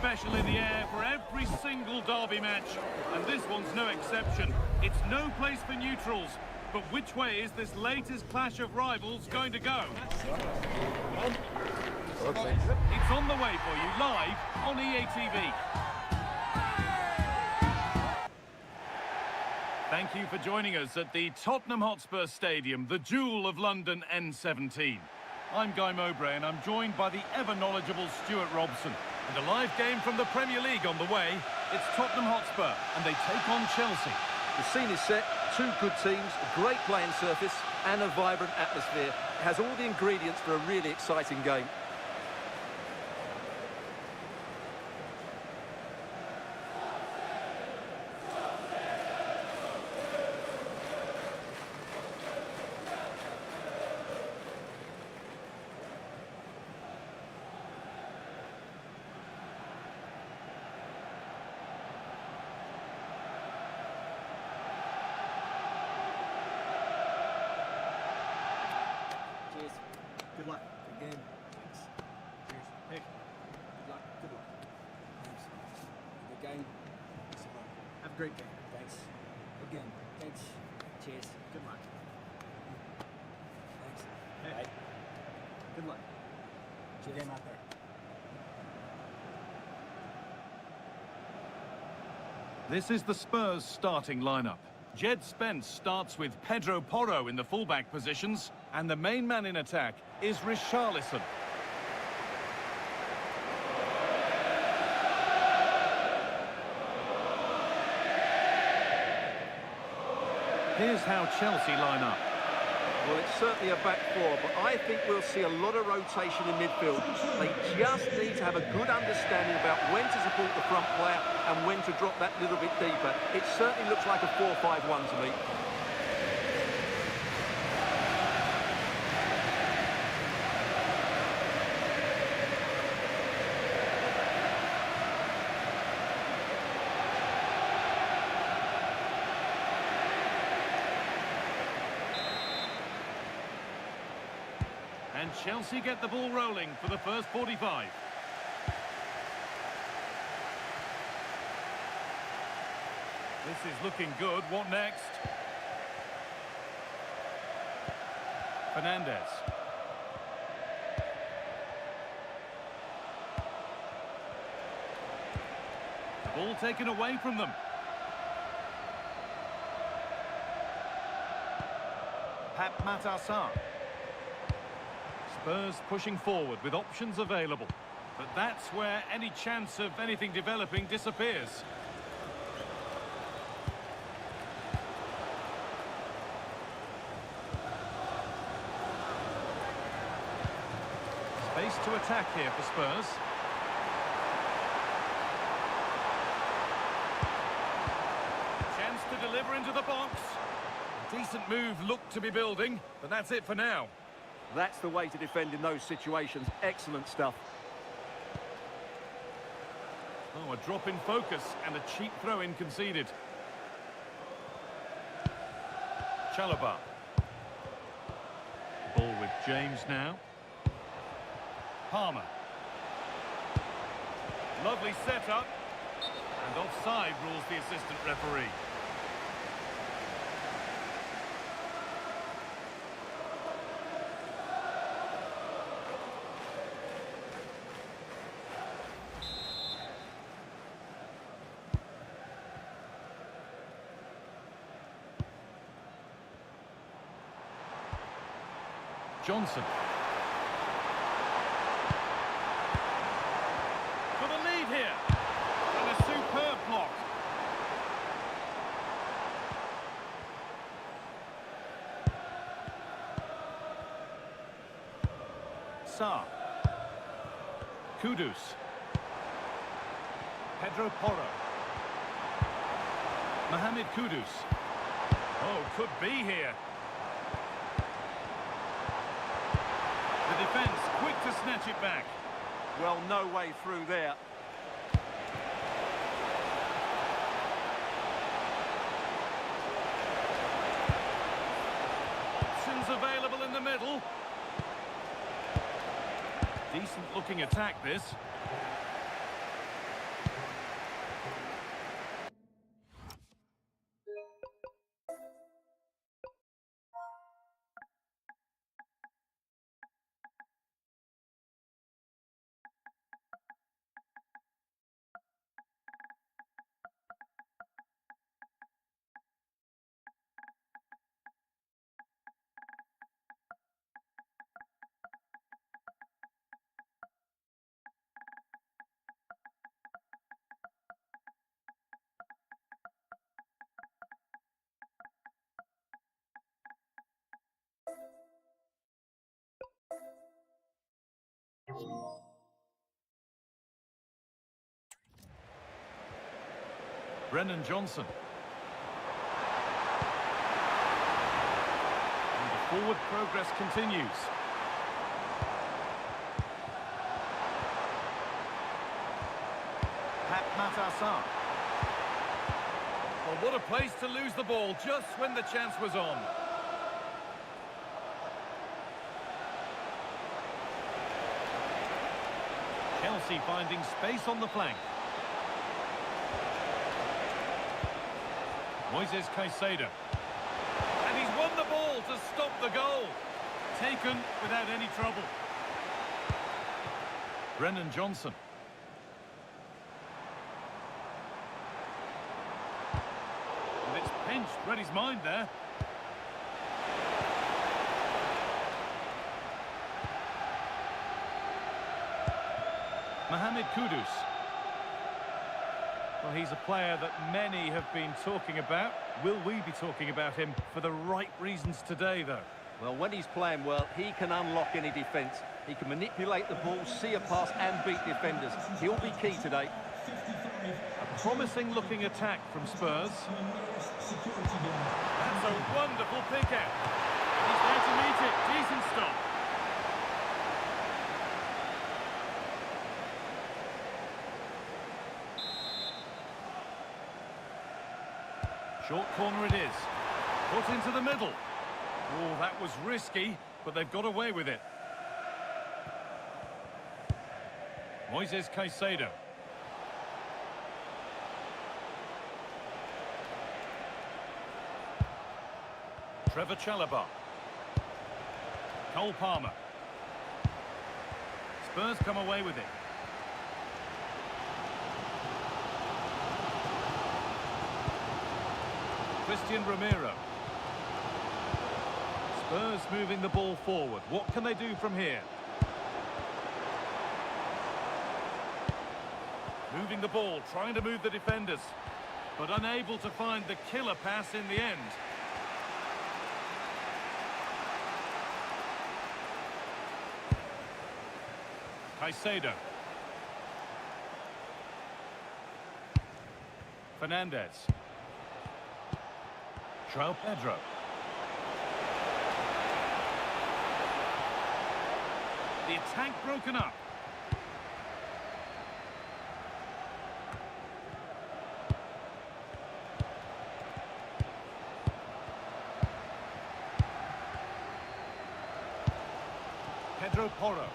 special in the air for every single derby match, and this one's no exception. It's no place for neutrals, but which way is this latest clash of rivals going to go? It's on the way for you live on EA TV. Thank you for joining us at the Tottenham Hotspur Stadium, the jewel of London N17. I'm Guy Mowbray and I'm joined by the ever-knowledgeable Stuart Robson. And a live game from the Premier League on the way. It's Tottenham Hotspur and they take on Chelsea. The scene is set, two good teams, a great playing surface and a vibrant atmosphere. It has all the ingredients for a really exciting game. Good luck. Good game. Thanks. Cheers. Hey. Good luck. Good luck. Thanks. Good game. Have a great game. Thanks. Good game. Thanks. Cheers. Good luck. Thanks. Hey. Bye. Good luck. Cheers. Game out there. This is the Spurs starting lineup. Jed Spence starts with Pedro Porro in the fullback positions, and the main man in attack is Richarlison. Here's how Chelsea line up. Well, it's certainly a back four, but I think we'll see a lot of rotation in midfield. They just need to have a good understanding about when to support the front player and when to drop that little bit deeper. It certainly looks like a 4-5-1 to me. And Chelsea get the ball rolling for the first 45. This is looking good. What next? Fernandez. The ball taken away from them. Pap Matassar. Spurs pushing forward with options available. But that's where any chance of anything developing disappears. Space to attack here for Spurs. Chance to deliver into the box. Decent move looked to be building, but that's it for now. That's the way to defend in those situations. Excellent stuff. Oh, a drop in focus and a cheap throw-in conceded. Chalobah. Ball with James now. Palmer. Lovely setup. And offside rules the assistant referee. Johnson. For the lead here. And a superb block. Sarr. Kudus. Pedro Porro. Mohamed Kudus. Oh, could be here. The defence quick to snatch it back. Well, no way through there. Options available in the middle. Decent looking attack this. Brennan Johnson. And the forward progress continues. Matassar. Well, what a place to lose the ball just when the chance was on. Chelsea finding space on the flank. Moises Caicedo. And he's won the ball to stop the goal. Taken without any trouble. Brennan Johnson. And it's pinched, read his mind there. Mohamed Kudus. Well, he's a player that many have been talking about. Will we be talking about him for the right reasons today, though? Well, when he's playing well, he can unlock any defence. He can manipulate the ball, see a pass and beat defenders. He'll be key today. A promising-looking attack from Spurs. That's a wonderful pick-out. He's there to meet it. Decent stop. Short corner it is. Put into the middle. Oh, that was risky, but they've got away with it. Moises Caicedo. Trevor Chalobah. Cole Palmer. Spurs come away with it. Christian Romero. Spurs moving the ball forward. What can they do from here? Moving the ball, trying to move the defenders, but unable to find the killer pass in the end. Caicedo. Fernandez. João Pedro. The attack broken up. Pedro Porro.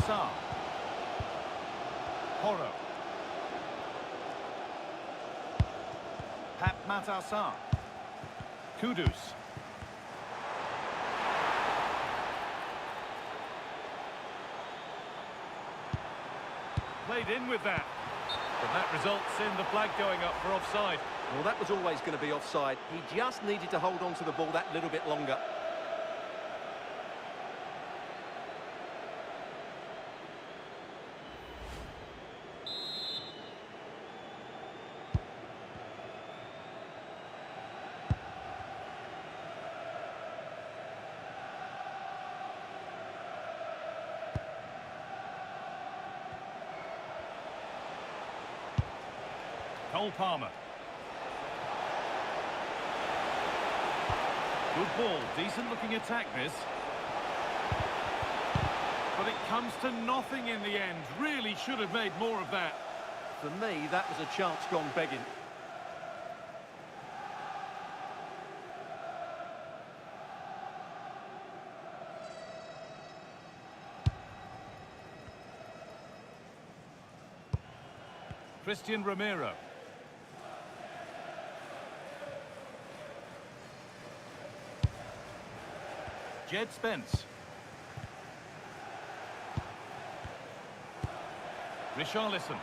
Sarr. Porro. Matassar. Kudus. Played in with that. But that results in the flag going up for offside. Well, that was always going to be offside. He just needed to hold on to the ball that little bit longer. Cole Palmer. Good ball, decent looking attack this. But it comes to nothing in the end. Really should have made more of that. For me, that was a chance gone begging. Christian Romero. Jed Spence. Richarlison.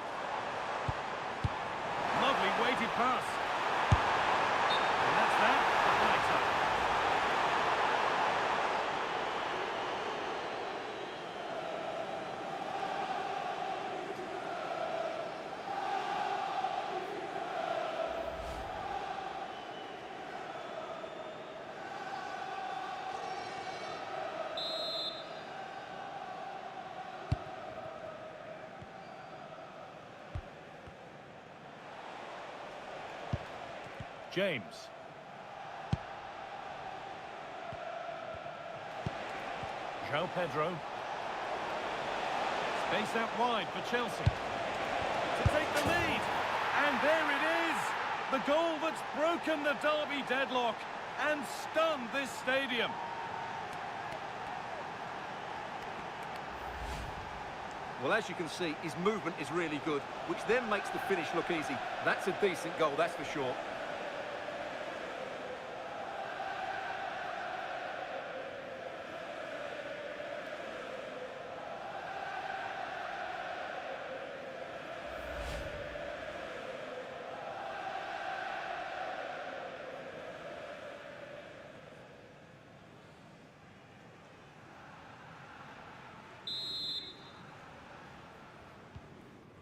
Lovely weighted pass. And that's that. Right up. James. João Pedro. Space out wide for Chelsea. To take the lead. And there it is. The goal that's broken the derby deadlock and stunned this stadium. Well, as you can see, his movement is really good, which then makes the finish look easy. That's a decent goal, that's for sure.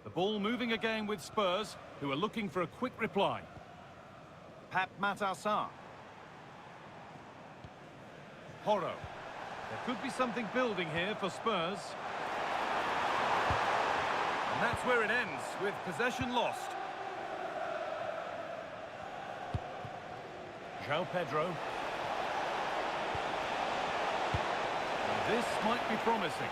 The ball moving again with Spurs, who are looking for a quick reply. Pap Matassar. Porro. There could be something building here for Spurs. And that's where it ends, with possession lost. João Pedro. And this might be promising.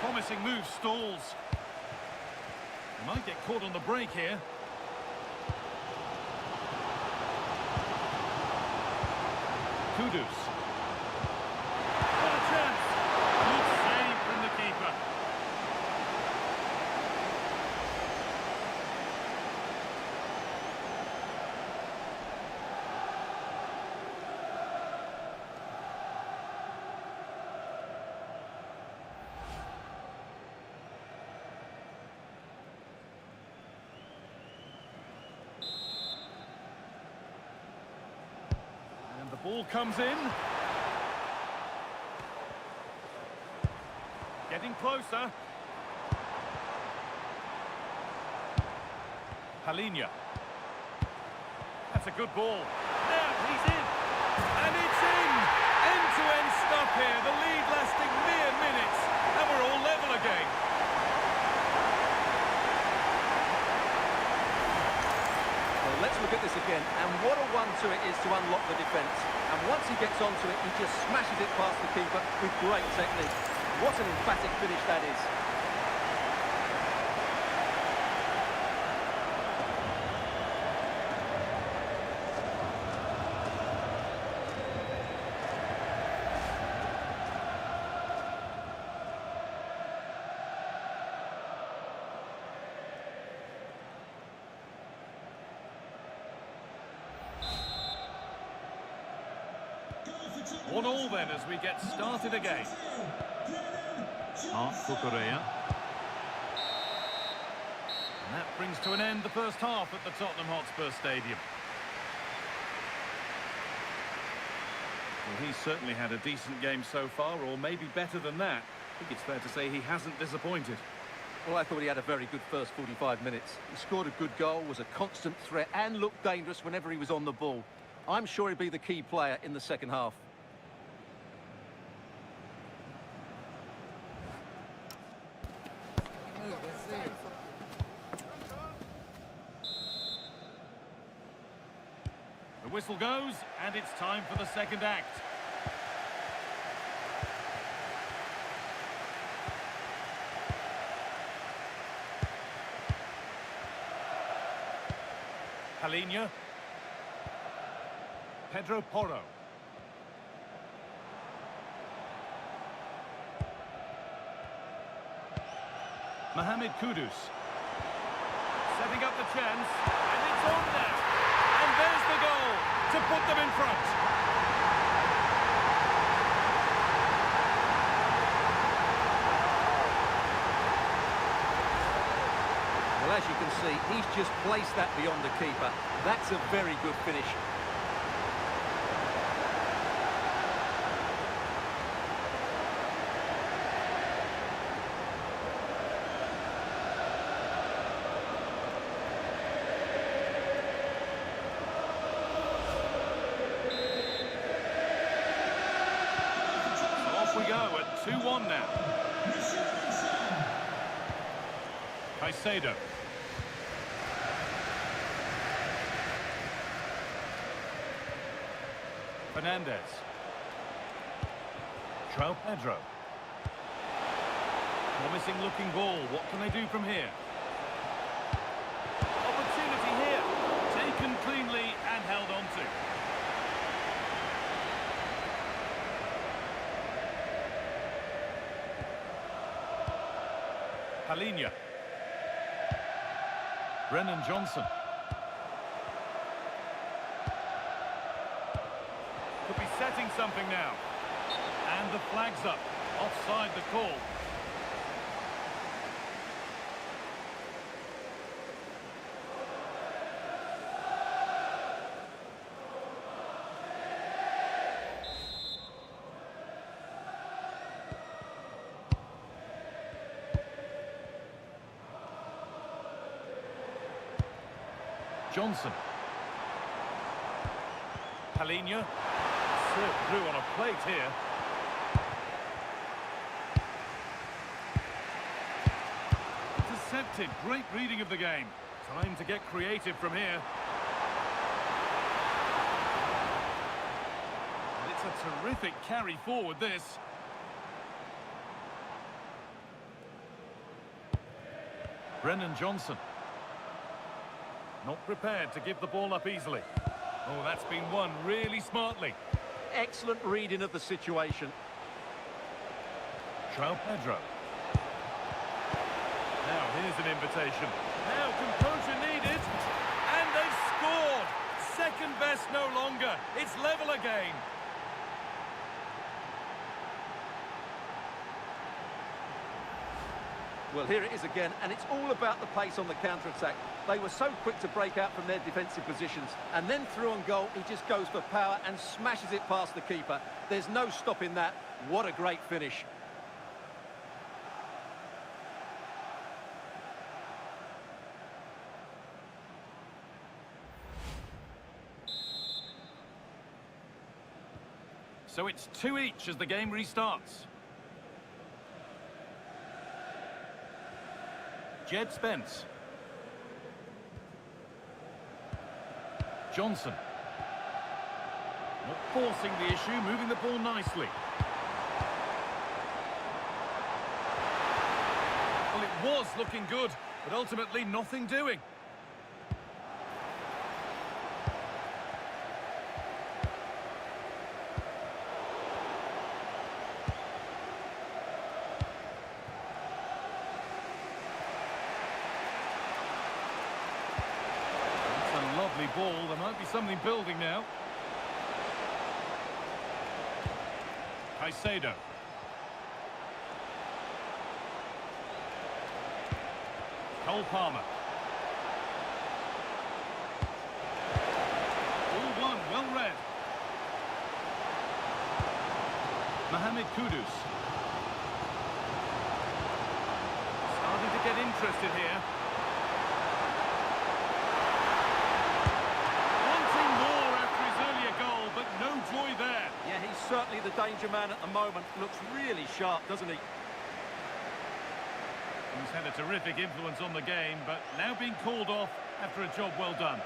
Promising move stalls. Might get caught on the break here. Kudus. What a chance! Good save from the keeper. Ball comes in. Getting closer. Palhinha. That's a good ball. Now he's in. And it's in. End-to-end stuff here. The lead lasting mere minutes. And we're all level again. Well, let's look at this again. And what a 1-2 it is to unlock the defence. And once he gets onto it, he just smashes it past the keeper with great technique. What an emphatic finish that is. One all then as we get started again. For Korea. And that brings to an end the first half at the Tottenham Hotspur Stadium. Well, he's certainly had a decent game so far, or maybe better than that. I think it's fair to say he hasn't disappointed. Well, I thought he had a very good first 45 minutes. He scored a good goal, was a constant threat, and looked dangerous whenever he was on the ball. I'm sure he'll be the key player in the second half. The whistle goes, and it's time for the second act. Palhinha. Pedro Porro. Mohamed Kudus. Setting up the chance, and it's on now. And there's the goal to put them in front. Well, as you can see, he's just placed that beyond the keeper. That's a very good finish. So off we go at 2-1 now. Caicedo. Fernandez. João Pedro. Promising looking ball. What can they do from here? Opportunity here. Taken cleanly and held on to. Palhinha. Brennan Johnson. Could be setting something now. And the flag's up. Offside the call. Johnson. Palhinha. Served through on a plate here. Intercepted. Great reading of the game. Time to get creative from here. And it's a terrific carry forward, this. Brennan Johnson. Not prepared to give the ball up easily. Oh, that's been won really smartly. Excellent reading of the situation. João Pedro. Now here's an invitation. Now composure needed. And they've scored. Second best no longer. It's level again. Well, here it is again, and it's all about the pace on the counter-attack. They were so quick to break out from their defensive positions, and then through on goal, he just goes for power and smashes it past the keeper. There's no stopping that. What a great finish. So it's 2 each as the game restarts. Jed Spence. Johnson. Not forcing the issue, moving the ball nicely. Well, it was looking good, but ultimately nothing doing. Lovely ball. There might be something building now. Caicedo. Cole Palmer. All one, well read. Mohamed Kudus. Starting to get interested here. No joy there. Yeah, he's certainly the danger man at the moment. Looks really sharp, doesn't he? He's had a terrific influence on the game, but now being called off after a job well done.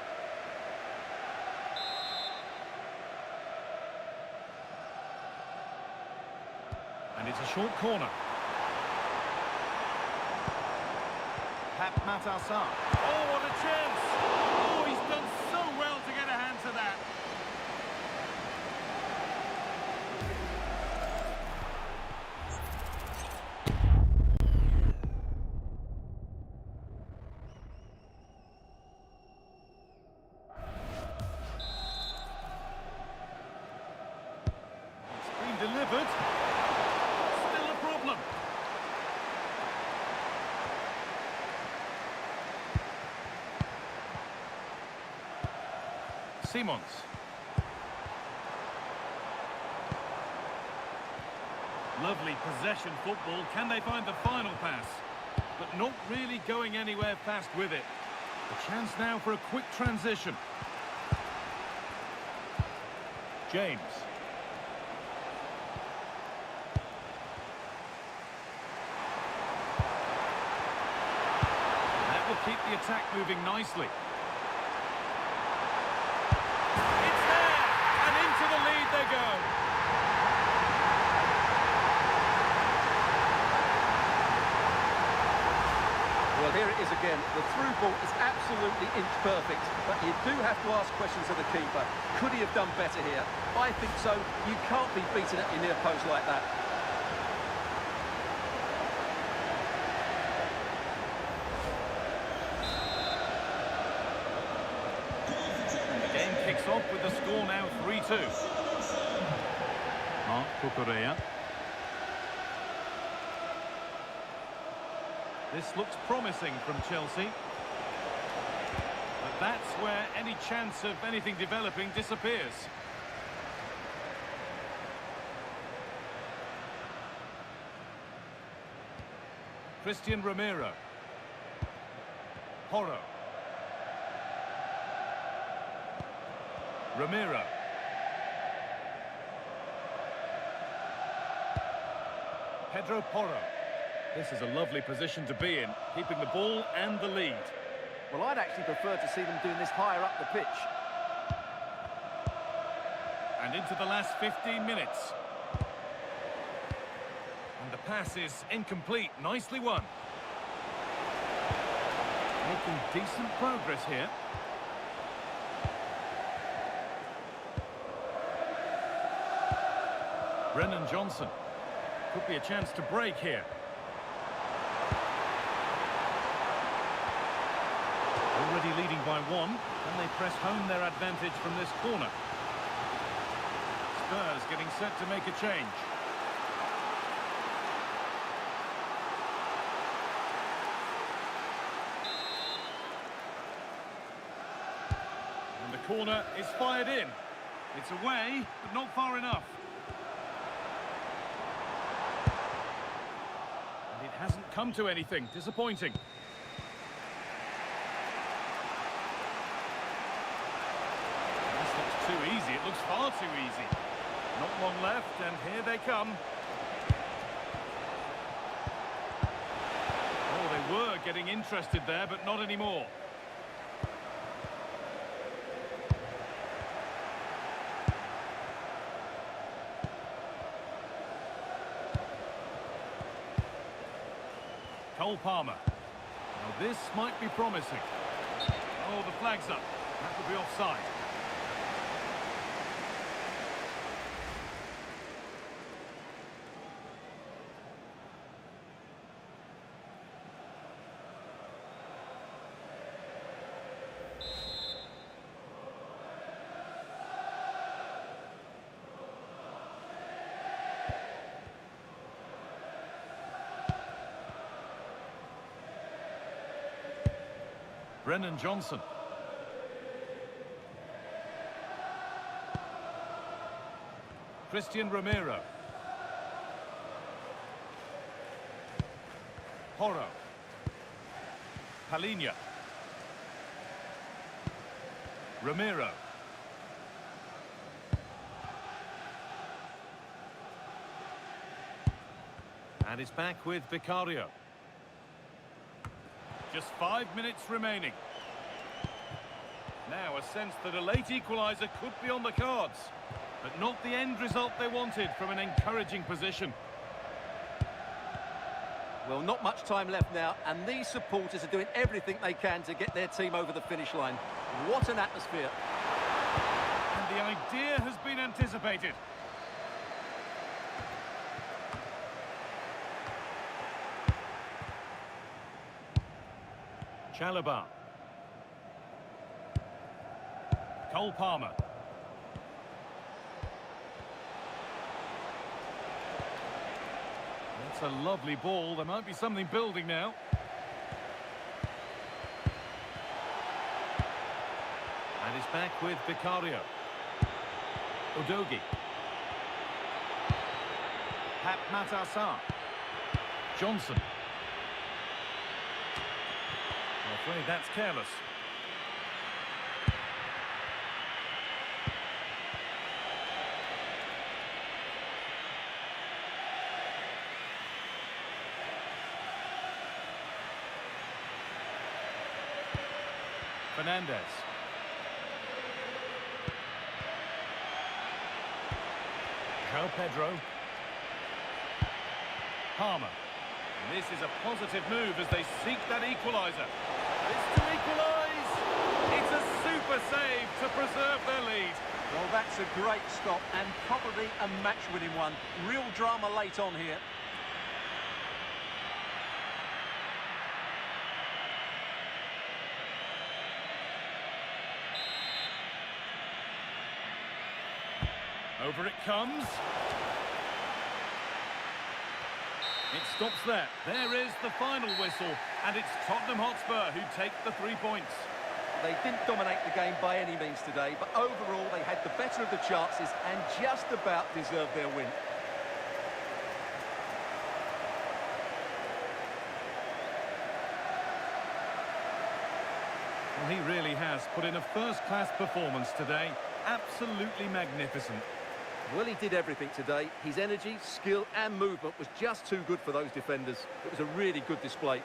And it's a short corner. Pap Matassar. Oh, what a chance! Oh, he's done so well to get a hand to that. Delivered. Still a problem. Simons. Lovely possession football. Can they find the final pass? But not really going anywhere fast with it. A chance now for a quick transition. James. attack moving nicely. It's there! And into the lead they go. Well, here it is again. The through ball is absolutely inch perfect, but you do have to ask questions of the keeper. Could he have done better here? I think so. You can't be beaten at your near post like that. The game kicks off with the score now 3-2. Mark Cucurella. This looks promising from Chelsea. But that's where any chance of anything developing disappears. Christian Romero. Porro. Romero. Pedro Porro. This is a lovely position to be in, keeping the ball and the lead. Well, I'd actually prefer to see them doing this higher up the pitch. And into the last 15 minutes. And the pass is incomplete. Nicely won. Making decent progress here. Brennan Johnson. Could be a chance to break here. Already leading by one, and they press home their advantage from this corner. Spurs getting set to make a change. And the corner is fired in. It's away, but not far enough. And it hasn't come to anything. Disappointing. Too easy. It looks far too easy. Not long left, and here they come. Oh, they were getting interested there, but not anymore. Cole Palmer. Now this might be promising. Oh, the flag's up. That could be offside. Brennan Johnson. Christian Romero. Porro. Palhinha. Romero. And it's back with Vicario. Just 5 minutes remaining. Now a sense that a late equaliser could be on the cards, but not the end result they wanted from an encouraging position. Well, not much time left now, and these supporters are doing everything they can to get their team over the finish line. What an atmosphere. And the idea has been anticipated. Chalobah. Cole Palmer. That's a lovely ball. There might be something building now. And it's back with Vicario. Udogie. Pat Matassar. Johnson. I'm afraid that's careless. Fernandez. João Pedro. Palmer. And this is a positive move as they seek that equaliser. It's to equalise. It's a super save to preserve their lead. Well, that's a great stop and probably a match-winning one. Real drama late on here. Over it comes. It stops there. There is the final whistle, and it's Tottenham Hotspur who take the 3 points. They didn't dominate the game by any means today, but overall they had the better of the chances and just about deserved their win. Well, he really has put in a first-class performance today. Absolutely magnificent. Well, he did everything today. His energy, skill and movement was just too good for those defenders. It was a really good display.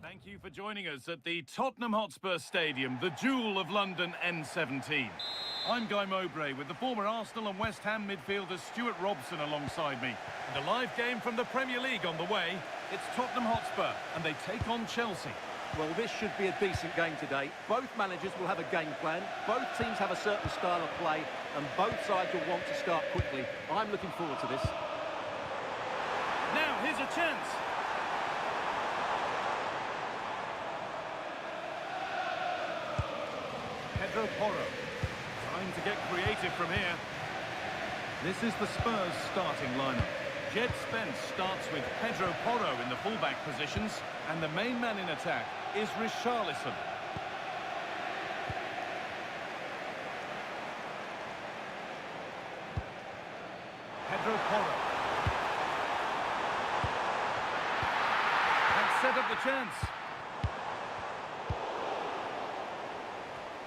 Thank you for joining us at the Tottenham Hotspur Stadium, the jewel of London N17. I'm Guy Mowbray with the former Arsenal and West Ham midfielder Stuart Robson alongside me. And a live game from the Premier League on the way. It's Tottenham Hotspur and they take on Chelsea. Well, this should be a decent game today. Both managers will have a game plan. Both teams have a certain style of play and both sides will want to start quickly. I'm looking forward to this. Now, here's a chance. Pedro Porro. Time to get creative from here. This is the Spurs starting lineup. Jed Spence starts with Pedro Porro in the fullback positions, and the main man in attack is Richarlison. Pedro Porro. And set up the chance.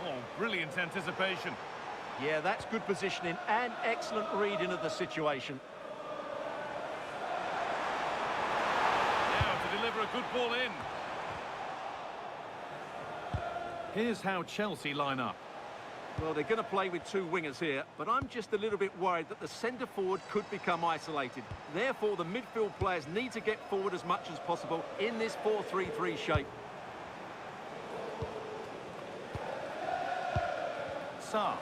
Oh, brilliant anticipation. Yeah, that's good positioning and excellent reading of the situation. Now to deliver a good ball in. Here's how Chelsea line up. Well, they're going to play with two wingers here, but I'm just a little bit worried that the centre-forward could become isolated. Therefore, the midfield players need to get forward as much as possible in this 4-3-3 shape. Saar.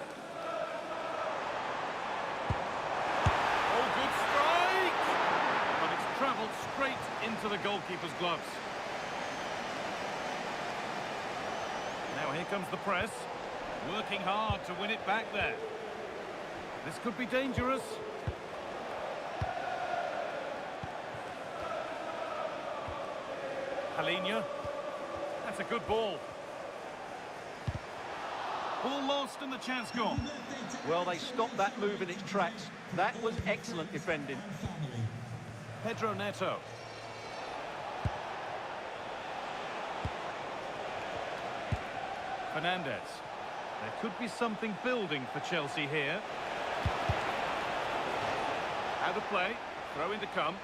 Oh, good strike! But it's travelled straight into the goalkeeper's gloves. Now here comes the press. Working hard to win it back there. This could be dangerous. Palhinha. That's a good ball. Ball lost and the chance gone. Well, they stopped that move in its tracks. That was excellent defending. Pedro Neto. Fernandez. There could be something building for Chelsea here. Out of play. Throw in to come.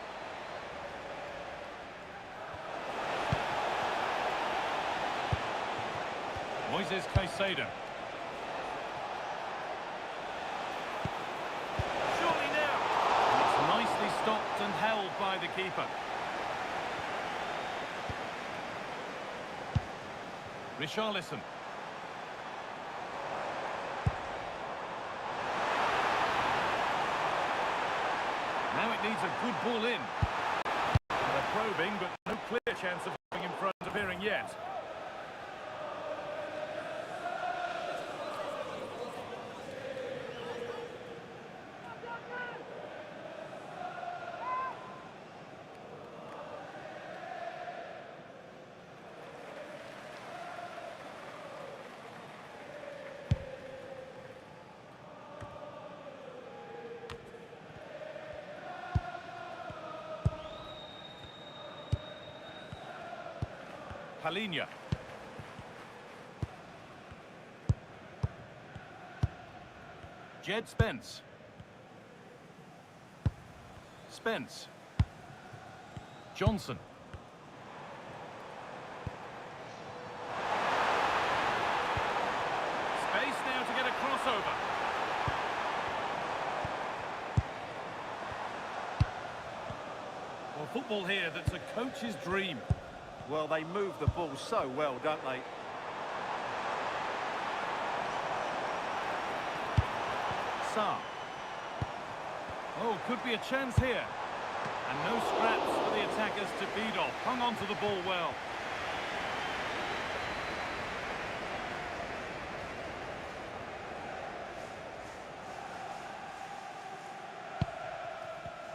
Moises Caicedo. Surely now. And it's nicely stopped and held by the keeper. Richarlison. Now it needs a good ball in. They're probing, but no clear chance of going in front appearing yet. Palhinha. Jed Spence. Spence. Johnson. Space now to get a crossover. Well, football here that's a coach's dream. Well, they move the ball so well, don't they? Sarr. Oh, could be a chance here. And no scraps for the attackers to feed off. Hung on to the ball well.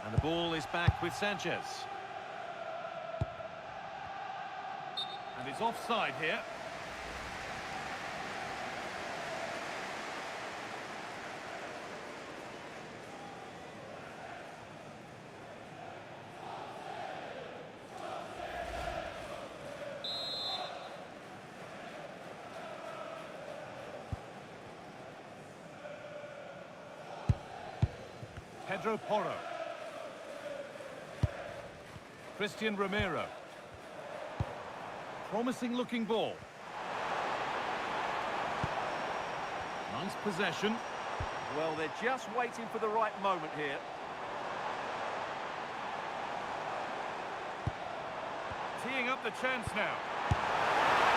And the ball is back with Sanchez. And it's offside here. Pedro Porro. Christian Romero. Promising looking ball. Nice possession. Well, they're just waiting for the right moment here. Teeing up the chance now.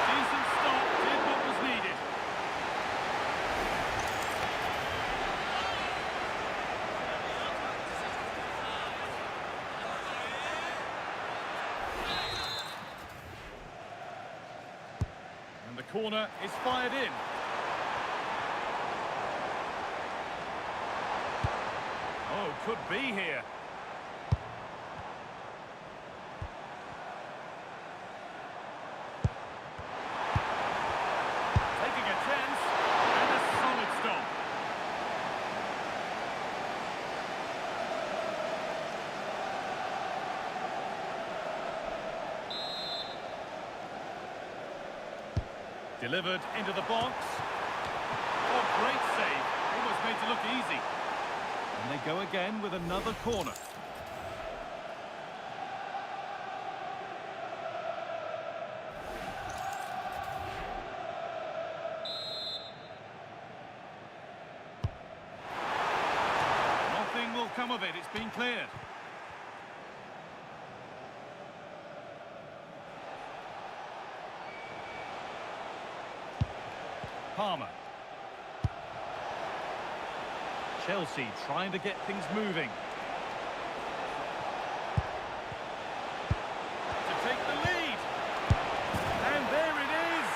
Decent stop, did what was needed. And the corner is fired in. Oh, could be here. Taking a chance, and a solid stop. Delivered into the box. Oh, great save. Almost made to look easy. And they go again with another corner. Nothing will come of it. It's been cleared. Palmer. Chelsea trying to get things moving. To take the lead. And there it is.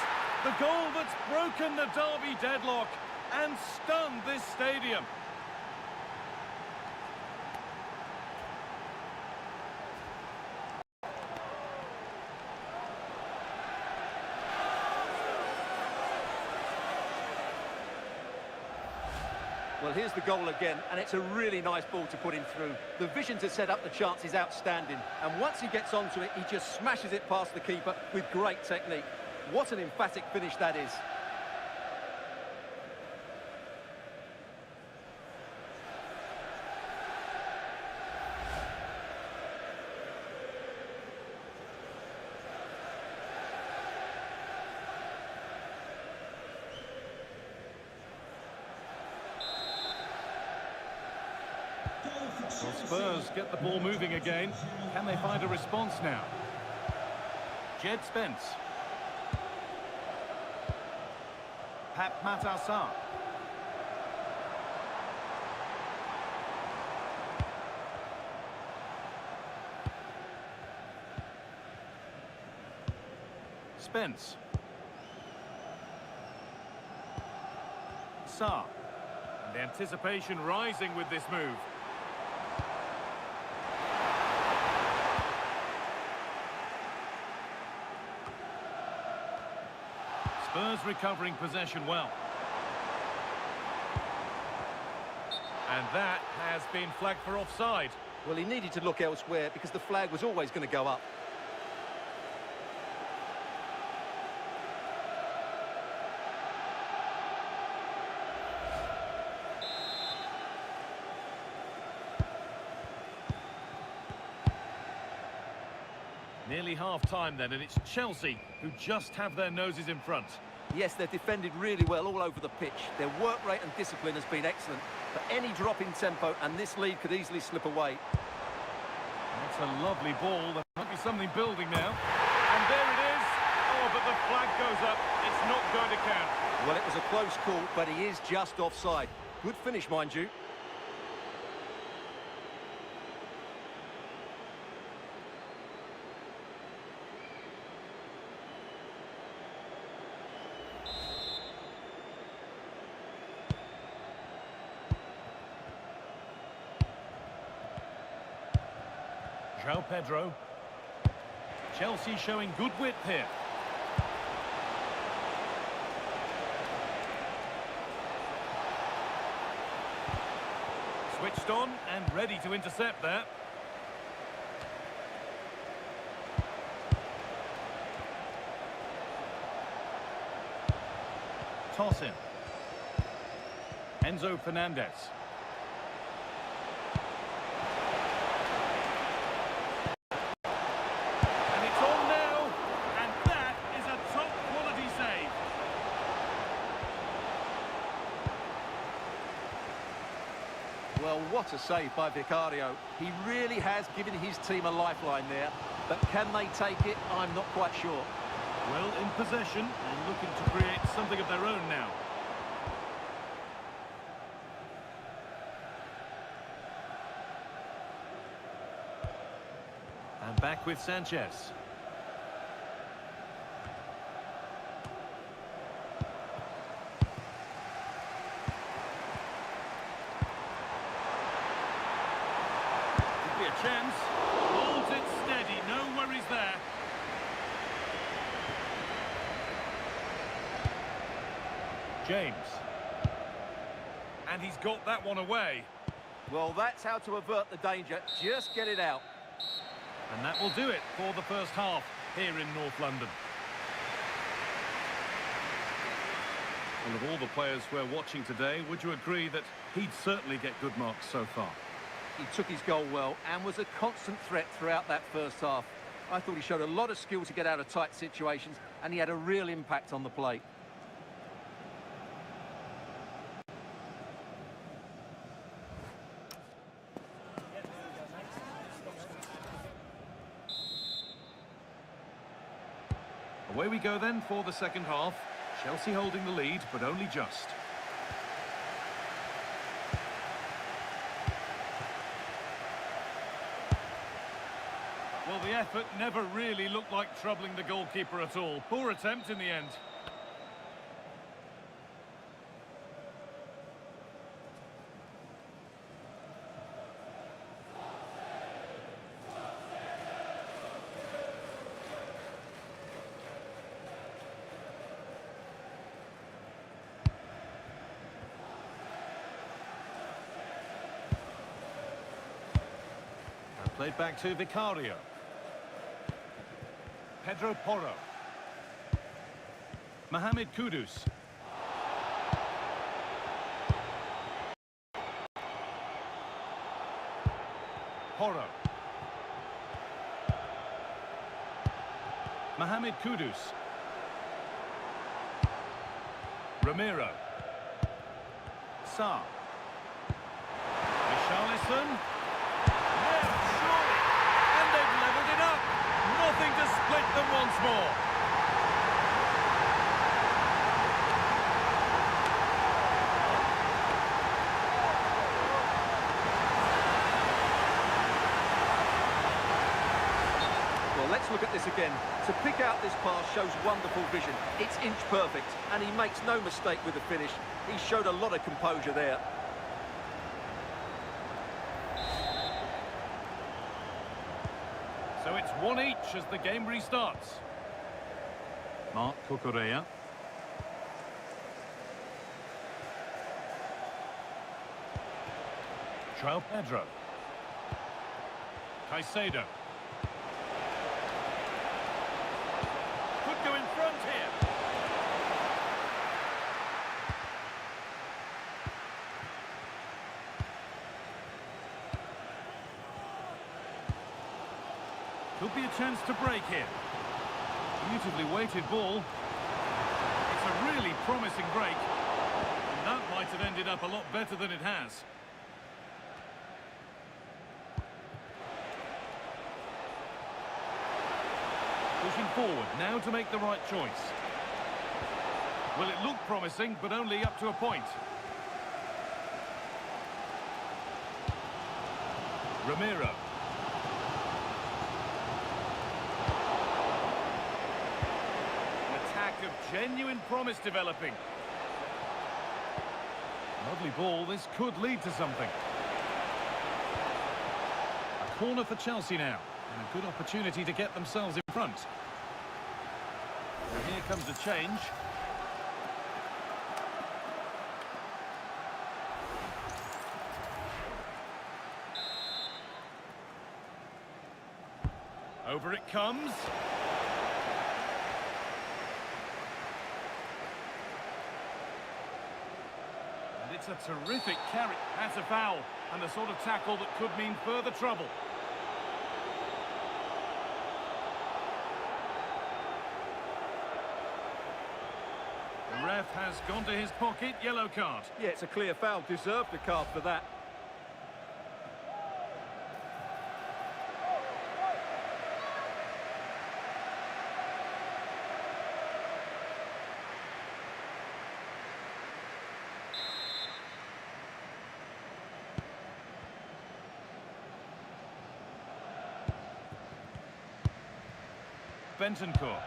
The goal that's broken the derby deadlock and stunned this stadium. Well, here's the goal again, and it's a really nice ball to put him through. The vision to set up the chance is outstanding, and once he gets onto it, he just smashes it past the keeper with great technique. What an emphatic finish that is. Well, Spurs get the ball moving again. Can they find a response now? Jed Spence. Pap Matassar. Spence. Sarr. And the anticipation rising with this move. Spurs recovering possession well. And that has been flagged for offside. Well, he needed to look elsewhere because the flag was always going to go up. Nearly half-time then, and it's Chelsea who just have their noses in front. Yes, they've defended really well all over the pitch. Their work rate and discipline has been excellent. But any drop in tempo and this lead could easily slip away. That's a lovely ball. There might be something building now. And there it is. Oh, but the flag goes up. It's not going to count. Well, it was a close call, but he is just offside. Good finish, mind you. João Pedro. Chelsea showing good width here. Switched on and ready to intercept there. Toss in. Enzo Fernandez. Well, what a save by Vicario. He really has given his team a lifeline there. But can they take it? I'm not quite sure. Well, in possession and looking to create something of their own now. And back with Sanchez. A chance, holds it steady, no worries there. James, and he's got that one away. Well, that's how to avert the danger, just get it out. And that will do it for the first half here in North London. Well, of all the players we're watching today, would you agree that he'd certainly get good marks so far? He took his goal well and was a constant threat throughout that first half. I thought he showed a lot of skill to get out of tight situations, and he had a real impact on the play. Away we go then for the second half. Chelsea holding the lead, but only just. Well, the effort never really looked like troubling the goalkeeper at all. Poor attempt in the end. And played back to Vicario. Pedro Porro. Mohamed Kudus. Porro. Mohamed Kudus. Ramiro. Sarr. Richarlison. Yeah, surely. And they've levelled it up. Nothing to split them once more. Well, let's look at this again. To pick out this pass shows wonderful vision. It's inch perfect, and he makes no mistake with the finish. He showed a lot of composure there. So it's one each as the game restarts. Marc Cucurella. João Pedro. Caicedo. Could go in front here. Could be a chance to break here. Beautifully weighted ball. It's a really promising break. And that might have ended up a lot better than it has. Pushing forward, now to make the right choice. Well, it looked promising, but only up to a point. Ramiro. An attack of genuine promise developing. Lovely ball, this could lead to something. A corner for Chelsea now. And a good opportunity to get themselves in front. And here comes a change. Over it comes. And it's a terrific carry. That's a foul. And the sort of tackle that could mean further trouble. The ref has gone to his pocket. Yellow card. Yeah, it's a clear foul. Deserved a card for that. Bentancur.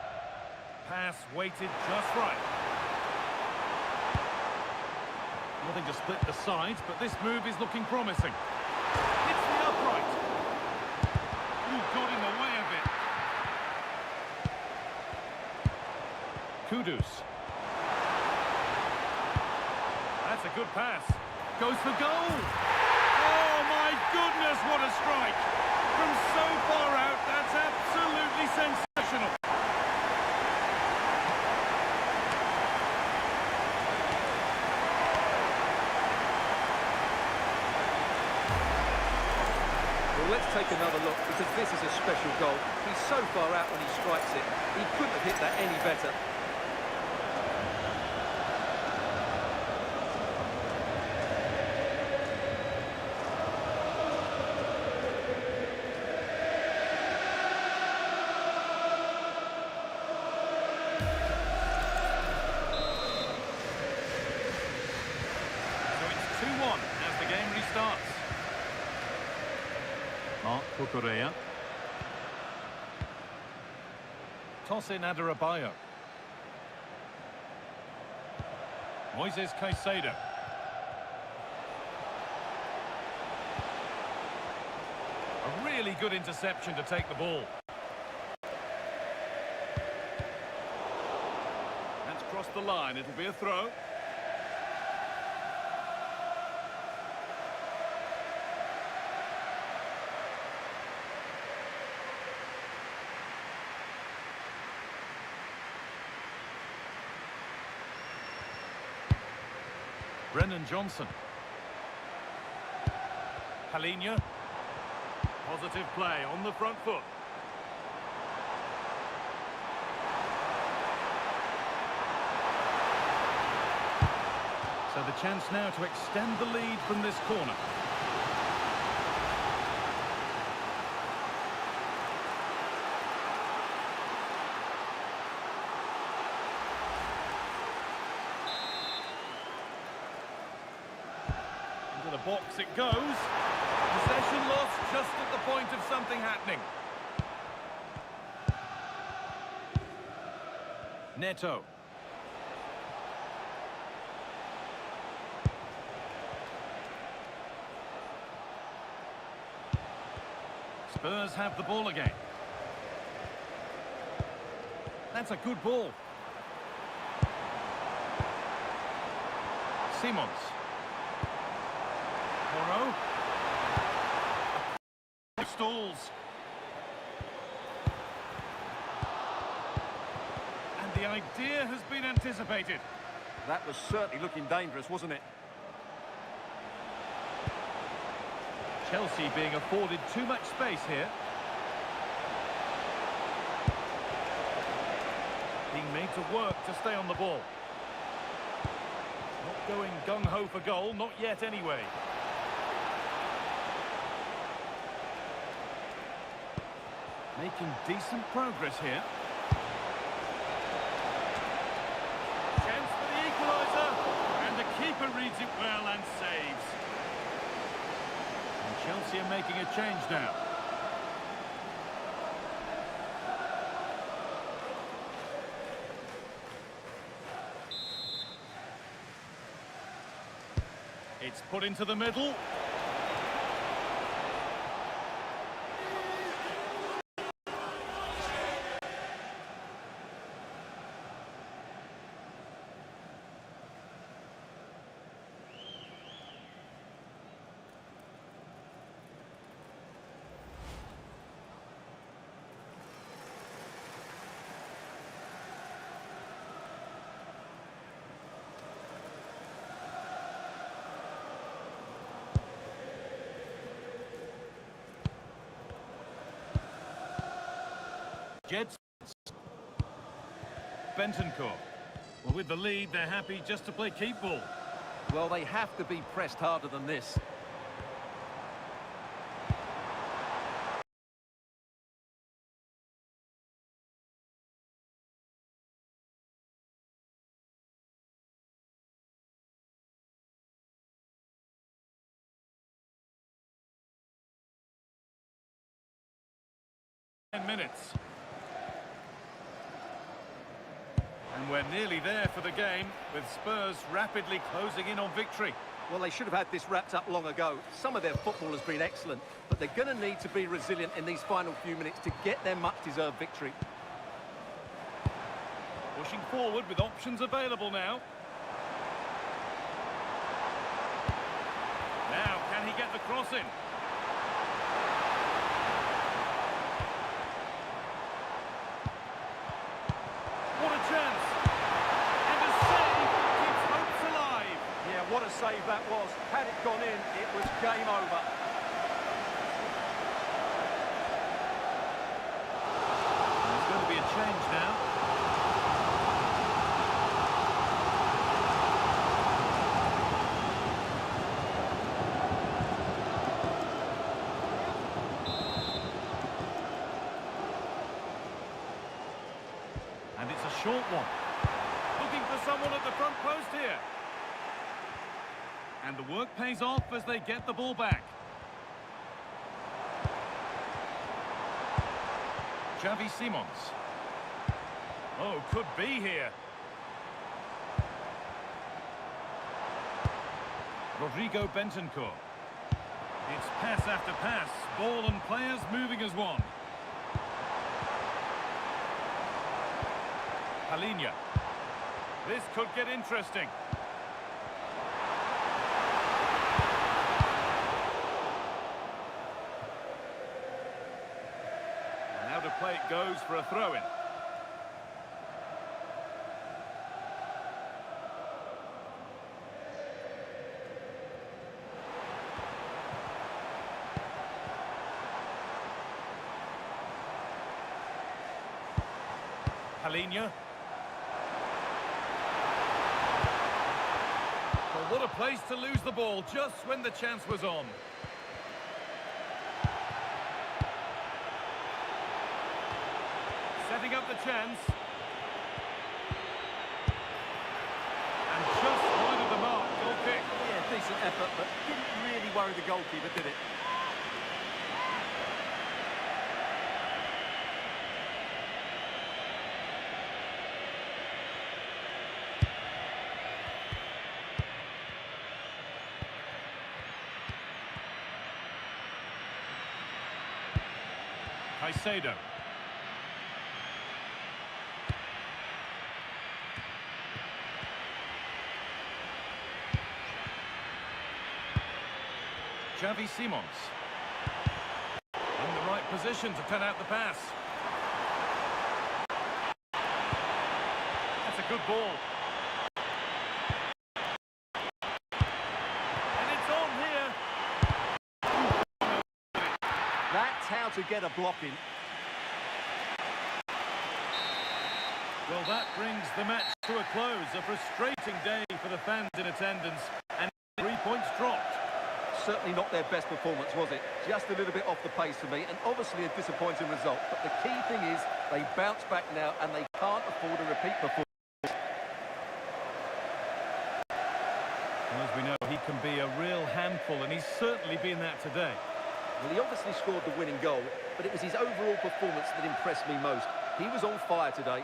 Pass weighted just right. Nothing to split the sides, but this move is looking promising. It's the upright. Ooh, got in the way of it. Kudus. That's a good pass. Goes for goal. Oh my goodness, what a strike. From so far out, that's absolutely sensational. Let's take another look, because this is a special goal. He's so far out when he strikes it. He couldn't have hit that any better. So it's 2-1 as the game restarts. Mark Cucurella. Toss in Adarabioyo. Moises Caicedo. A really good interception to take the ball. That's crossed the line. It'll be a throw. Brennan Johnson. Palinha. Positive play on the front foot. So the chance now to extend the lead from this corner. The box it goes. Possession lost just at the point of something happening. Neto. Spurs have the ball again. That's a good ball. Simons. Moro. Stalls. And the idea has been anticipated. That was certainly looking dangerous, wasn't it? Chelsea being afforded too much space here. Being made to work to stay on the ball. Not going gung-ho for goal, not yet anyway. Making decent progress here. Chance for the equaliser. And the keeper reads it well and saves. And Chelsea are making a change now. It's put into the middle. Jeds. Bentancur. Well, with the lead, they're happy just to play keep ball. Well, they have to be pressed harder than this. Minutes. And we're nearly there for the game, with Spurs rapidly closing in on victory. Well, they should have had this wrapped up long ago. Some of their football has been excellent, but they're going to need to be resilient in these final few minutes to get their much-deserved victory. Pushing forward with options available now. Now, can he get the cross in? What a chance! And a save keeps hopes alive. Yeah, what a save that was. Had it gone in, it was game over. There's going to be a change now. And it's a short one. Looking for someone at the front post here. And the work pays off as they get the ball back. Xavi Simons. Oh, could be here. Rodrigo Bentancur. It's pass after pass. Ball and players moving as one. Palhinha. This could get interesting. And now to play it goes for a throw-in. Palhinha. Well, what a place to lose the ball just when the chance was on. Setting up the chance. And just wide of the mark, goal kick. Yeah, decent effort, but didn't really worry the goalkeeper, did it? Caicedo. Xavi Simons. In the right position to cut out the pass. That's a good ball. And it's on here. That's how to get a block in. Well, that brings the match to a close. A frustrating day for the fans in attendance, and 3 points dropped. Certainly not their best performance, was it? Just a little bit off the pace for me, and obviously a disappointing result. But the key thing is they bounce back now, and they can't afford a repeat performance. Well, as we know, he can be a real handful, and he's certainly been that today. Well, he obviously scored the winning goal, but it was his overall performance that impressed me most. He was on fire today.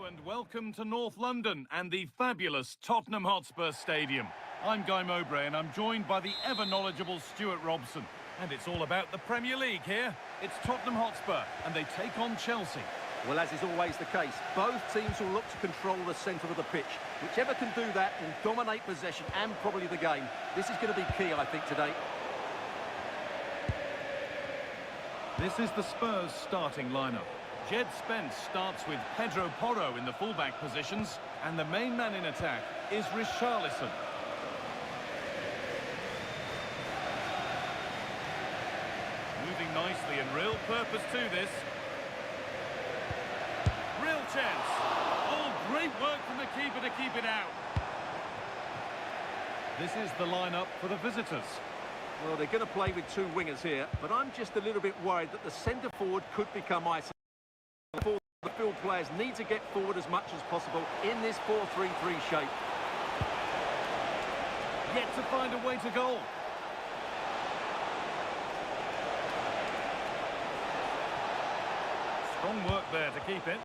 And welcome to North London and the fabulous Tottenham Hotspur Stadium. I'm Guy Mowbray and I'm joined by the ever-knowledgeable Stuart Robson. And it's all about the Premier League here. It's Tottenham Hotspur and they take on Chelsea. Well, as is always the case, both teams will look to control the centre of the pitch. Whichever can do that will dominate possession and probably the game. This is going to be key, I think, today. This is the Spurs starting lineup. Jed Spence starts with Pedro Porro in the fullback positions, and the main man in attack is Richarlison. Moving nicely and real purpose to this. Real chance. Oh, great work from the keeper to keep it out. This is the lineup for the visitors. Well, they're going to play with two wingers here, but I'm just a little bit worried that the centre forward could become isolated. The field players need to get forward as much as possible in this 4-3-3 shape. Yet to find a way to goal. Strong work there to keep it.